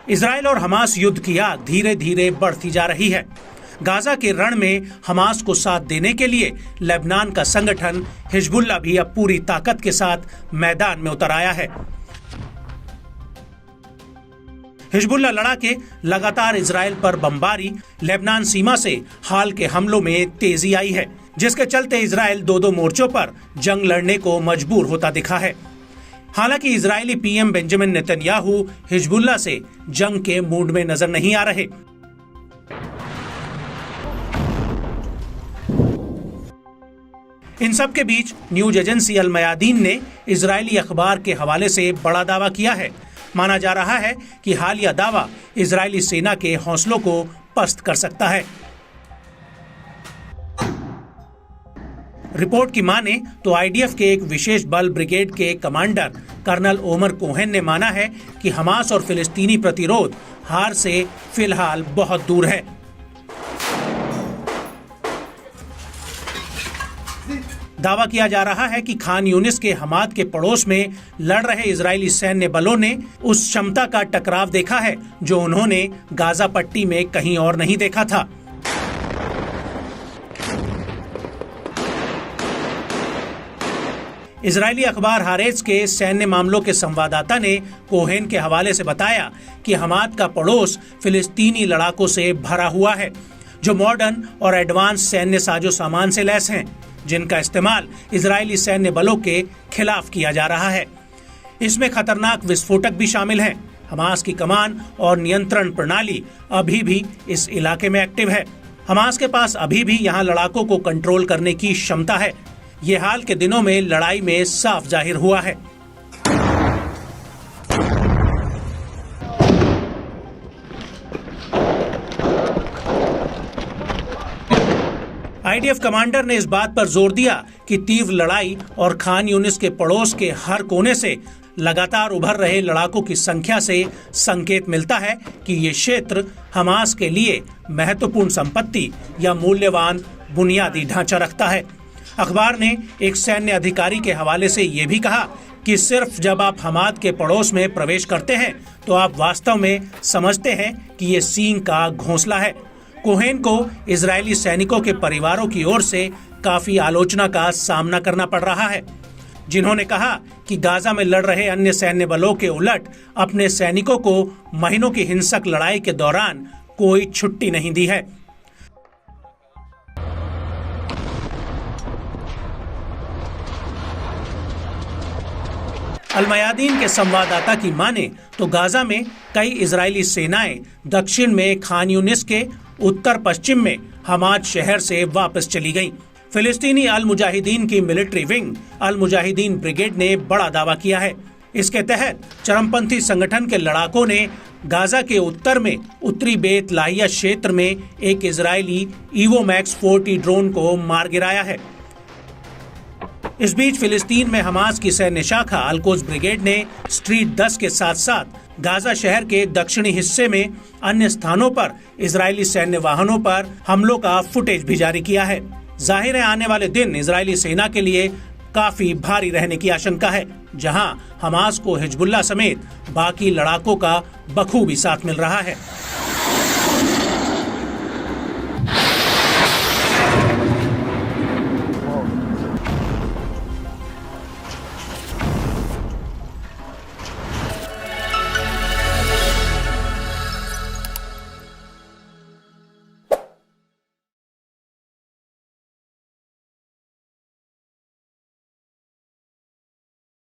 Israel और Hamas युद्ध की आग धीरे धीरे बढ़ती जा रही है। गाजा के रण में हमास को साथ देने के लिए लेबनान का संगठन हिजबुल्लाह भी अब पूरी ताकत के साथ मैदान में उतर आया है। हिजबुल्लाह लड़ा के लगातार इजराइल पर बमबारी, लेबनान सीमा से हाल के हमलों में तेजी आई है, जिसके चलते इजराइल दो मोर्चों पर जंग लड़ने को मजबूर होता दिखा है। हालांकि Israeli PM Benjamin Netanyahu Hezbollah से जंग के मूड में नजर नहीं आ रहे। इन सब के बीच न्यूज एजेंसी अल मयादीन ने इजरायली अखबार के हवाले से बड़ा दावा किया है। माना जा रहा है कि हालिया दावा इजरायली सेना के हौसलों को पस्त कर सकता है। रिपोर्ट की माने तो आईडीएफ के एक विशेष बल ब्रिगेड के कमांडर कर्नल ओमर कोहेन ने माना है कि हमास और फिलिस्तीनी प्रतिरोध हार से फिलहाल बहुत दूर है। दावा किया जा रहा है कि खान यूनिस के हमाद के पड़ोस में लड़ रहे इजरायली सैन्य बलों ने उस क्षमता का टकराव देखा है जो उन्होंने गाजा पट्टी में कहीं और नहीं देखा था। इजरायली अखबार हारेज के सैन्य मामलों के संवाददाता ने कोहेन के हवाले से बताया कि हमाद का पड़ोस फिलिस्तीनी लड़ाकों से भरा हुआ है, जो मॉडर्न और एडवांस सैन्य साजो सामान से लैस हैं, जिनका इस्तेमाल इजरायली सैन्य बलों के खिलाफ किया जा रहा है। इसमें खतरनाक विस्फोटक भी शामिल हैं। हमास की कमान और नियंत्रण प्रणाली अभी भी इस इलाके में एक्टिव है। हमास के पास अभी भी यहाँ लड़ाकों को कंट्रोल करने की क्षमता है। ये हाल के दिनों में लड़ाई में साफ जाहिर हुआ है। आईडीएफ कमांडर ने इस बात पर जोर दिया कि तीव्र लड़ाई और खान यूनिस के पड़ोस के हर कोने से लगातार उभर रहे लड़ाकों की संख्या से संकेत मिलता है कि ये क्षेत्र हमास के लिए महत्वपूर्ण संपत्ति या मूल्यवान बुनियादी ढांचा रखता है। अखबार ने एक सैन्य अधिकारी के हवाले से ये भी कहा कि सिर्फ जब आप हमाद के पड़ोस में प्रवेश करते हैं तो आप वास्तव में समझते हैं कि ये सींग का घोंसला है। कोहेन को इजरायली सैनिकों के परिवारों की ओर से काफी आलोचना का सामना करना पड़ रहा है, जिन्होंने कहा कि गाजा में लड़ रहे अन्य सैन्य बलों के उलट अपने सैनिकों को महीनों की हिंसक लड़ाई के दौरान कोई छुट्टी नहीं दी है। अल मयादीन के संवाददाता की माने तो गाजा में कई इजरायली सेनाएं दक्षिण में खान यूनिस के, उत्तर पश्चिम में हमाद शहर से वापस चली गईं। फिलिस्तीनी अल मुजाहिदीन की मिलिट्री विंग अल मुजाहिदीन ब्रिगेड ने बड़ा दावा किया है। इसके तहत चरमपंथी संगठन के लड़ाकों ने गाजा के उत्तर में उत्तरी बेत लाहिया क्षेत्र में एक इजरायली ईवोमैक्स 40 ड्रोन को मार गिराया है। इस बीच फिलिस्तीन में हमास की सैन्य शाखा अल-कुद्स ब्रिगेड ने स्ट्रीट 10 के साथ साथ गाजा शहर के दक्षिणी हिस्से में अन्य स्थानों पर इजरायली सैन्य वाहनों पर हमलों का फुटेज भी जारी किया है। जाहिर है आने वाले दिन इजरायली सेना के लिए काफी भारी रहने की आशंका है, जहां हमास को हिजबुल्लाह समेत बाकी लड़ाकों का बखूबी साथ मिल रहा है।